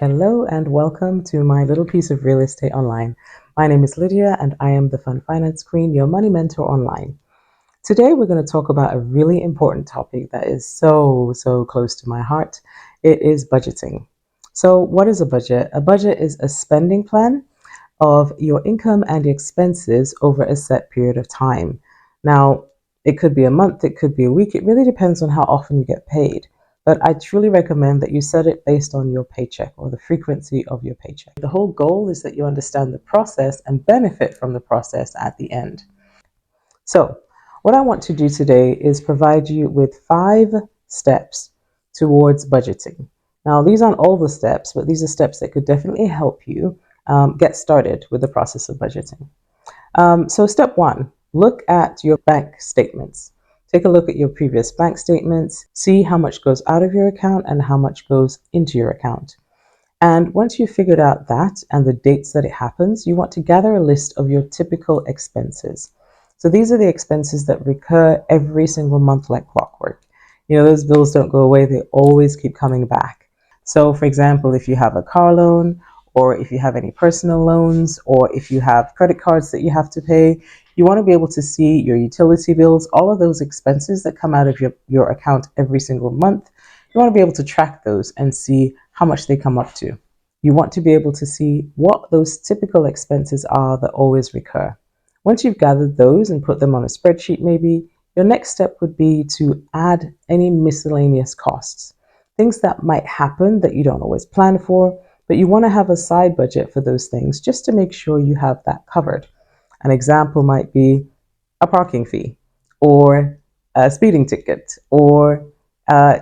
Hello and welcome to my little piece of real estate online. My name is Lydia and I am the Fun Finance Queen, your money mentor online. Today we're going to talk about a really important topic that is so close to my heart. It is budgeting. So what is a budget? A budget is a spending plan of your income and expenses over a set period of time. Now, it could be a month, it could be a week, it really depends on how often you get paid. But I truly recommend that you set it based on your paycheck or the frequency of your paycheck. The whole goal is that you understand the process and benefit from the process at the end. So, what I want to do today is provide you with 5 steps towards budgeting. Now, these aren't all the steps, but these are steps that could definitely help you get started with the process of budgeting. So step 1, look at your bank statements. Take a look at your previous bank statements, see how much goes out of your account and how much goes into your account. And once you've figured out that and the dates that it happens, you want to gather a list of your typical expenses. So these are the expenses that recur every single month like clockwork. You know, those bills don't go away, they always keep coming back. So for example, if you have a car loan, or if you have any personal loans, or if you have credit cards that you have to pay, you want to be able to see your utility bills, all of those expenses that come out of your account every single month. You want to be able to track those and see how much they come up to. You want to be able to see what those typical expenses are that always recur. Once you've gathered those and put them on a spreadsheet maybe, your next step would be to add any miscellaneous costs. Things that might happen that you don't always plan for, but you want to have a side budget for those things just to make sure you have that covered. An example might be a parking fee, or a speeding ticket, or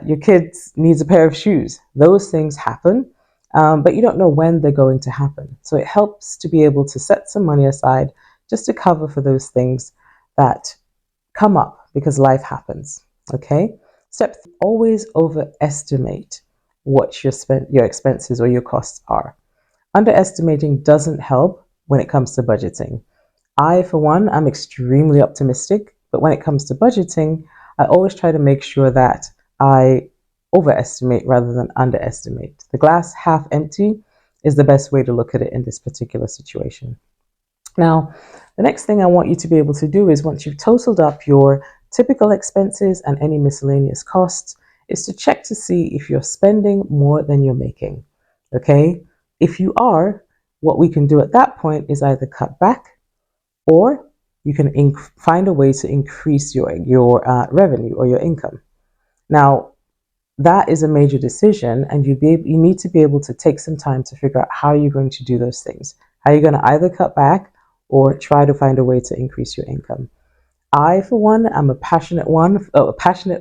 your kid needs a pair of shoes. Those things happen, but you don't know when they're going to happen. So it helps to be able to set some money aside just to cover for those things that come up because life happens. Okay? Step 3, always overestimate what your expenses or your costs are. Underestimating doesn't help when it comes to budgeting. I, for one, I'm extremely optimistic, but when it comes to budgeting, I always try to make sure that I overestimate rather than underestimate. The glass half empty is the best way to look at it in this particular situation. Now, the next thing I want you to be able to do is, once you've totaled up your typical expenses and any miscellaneous costs, is to check to see if you're spending more than you're making. Okay? If you are, what we can do at that point is either cut back, or you can find a way to increase your revenue or your income. Now, that is a major decision, and you need to be able to take some time to figure out how you're going to do those things. How you're going to either cut back or try to find a way to increase your income. I, for one, am a passionate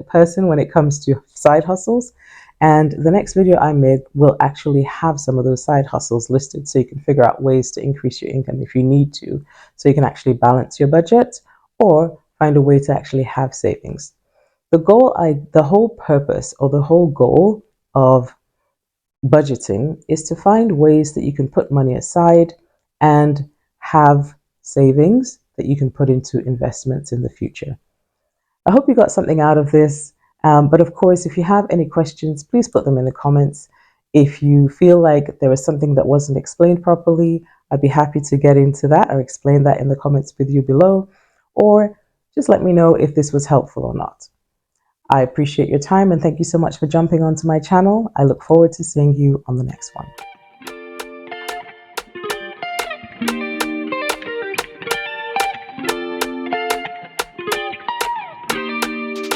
person when it comes to side hustles. And the next video I made will actually have some of those side hustles listed, so you can figure out ways to increase your income if you need to, so you can actually balance your budget or find a way to actually have savings. The whole purpose or the whole goal of budgeting is to find ways that you can put money aside and have savings that you can put into investments in the future. I hope you got something out of this. But of course, if you have any questions, please put them in the comments. If you feel like there was something that wasn't explained properly, I'd be happy to get into that or explain that in the comments with you below. Or just let me know if this was helpful or not. I appreciate your time and thank you so much for jumping onto my channel. I look forward to seeing you on the next one.